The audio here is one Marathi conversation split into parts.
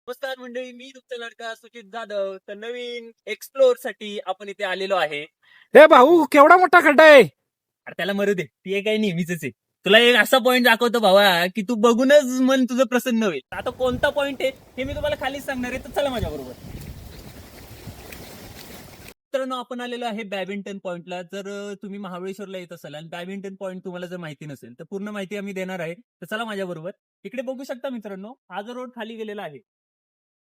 नमस्कार मंडळी, मी तुमचा लडका सुचित जाधव. तर नवीन एक्सप्लोर साठी आपण इथे आलेलो आहे. हे भाऊ केवढा मोठा खड्डा आहे. अरे त्याला मरू दे, ती एक काही नेहमीच आहे. तुला एक असा पॉइंट दाखवतो भावा की तू बघूनच मन तुझं प्रसन्न होईल. आता कोणता पॉइंट आहे हे मी तुम्हाला खालीच सांगणार आहे, तर चला माझ्या बरोबर. मित्रांनो, आपण आलेलो आहे बॅडमिंटन पॉइंटला. जर तुम्ही महाबळेश्वरला येत असाल आणि बॅडमिंटन पॉइंट तुम्हाला जर माहिती नसेल तर पूर्ण माहिती आम्ही देणार आहे. तर चला माझ्या बरोबर. इकडे बघू शकता मित्रांनो, हा जो रोड खाली गेलेला आहे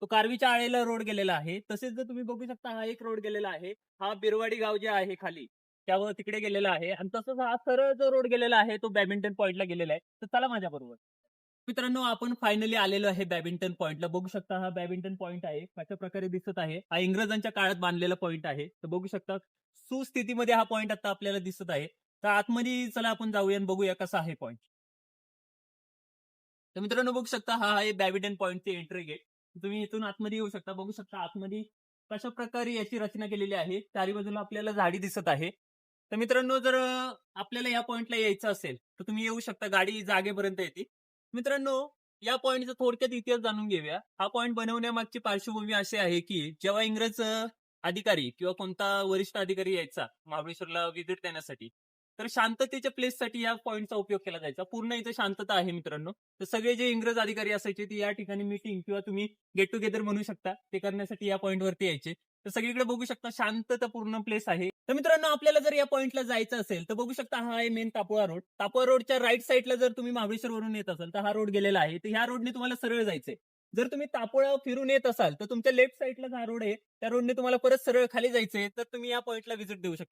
तो कारवीच्या आळेला रोड गेलेला आहे. तसेच जर तुम्ही बघू शकता हा एक रोड गेलेला आहे. हा बिरवाडी गाव जे आहे खाली त्यावर तिकडे गेलेला आहे. आणि तसंच हा सरळ जो रोड गेलेला आहे तो बॅडमिंटन पॉइंटला गेलेला आहे. तर चला माझ्या बरोबर. मित्रांनो, आपण फायनली आलेलो आहे बॅडमिंटन पॉइंटला. बघू शकता हा बॅडमिंटन पॉइंट आहे, कशा प्रकारे दिसत आहे. हा इंग्रजांच्या काळात बांधलेला पॉइंट आहे. तर बघू शकता सुस्थितीमध्ये हा पॉइंट आता आपल्याला दिसत आहे. तर आतमध्ये चला आपण जाऊया आणि बघूया कसा आहे पॉइंट. तर मित्रांनो, बघू शकता हा आहे बॅडमिंटन पॉइंटची एंट्री गेट. तुम्ही इथून आतमध्ये येऊ शकता. बघू शकता आतमध्ये कशा प्रकारे याची रचना केलेली आहे. चारी बाजूला आपल्याला झाडी दिसत आहे. तर मित्रांनो, जर आपल्याला या पॉइंटला यायचं असेल तर तुम्ही येऊ शकता. गाडी जागेपर्यंत येते. मित्रांनो, या पॉइंटचा थोडक्यात इतिहास जाणून घेऊया. हा पॉइंट बनवण्यामागची पार्श्वभूमी अशी आहे की जेव्हा इंग्रज अधिकारी किंवा कोणता वरिष्ठ अधिकारी यायचा महाबळेश्वरला व्हिजिट देण्यासाठी, तर शांततेच्या प्लेससाठी या पॉइंटचा उपयोग केला जायचा. पूर्ण इथे शांतता आहे मित्रांनो. तर सगळे जे इंग्रज अधिकारी असायचे ते या ठिकाणी मीटिंग किंवा तुम्ही गेट टुगेदर म्हणू शकता ते करण्यासाठी या पॉइंट वरती यायचे. तर सगळीकडे बघू शकता शांततापूर्ण प्लेस आहे. तर मित्रांनो, आपल्याला जर या पॉइंटला जायचं असेल तर बघू शकता हा आहे मेन तापोळा रोड. तापोळा रोडच्या राईट साईडला जर तुम्ही महाबळेश्वर वरून येत असाल तर हा रोड गेलेला आहे. तर ह्या रोडने तुम्हाला सरळ जायचंय. जर तुम्ही तापोळा फिरून येत असाल तर तुमच्या लेफ्ट साईडला हा रोड आहे, त्या रोडने तुम्हाला परत सरळ खाली जायचंय. तर तुम्ही या पॉइंटला व्हिजिट देऊ शकता.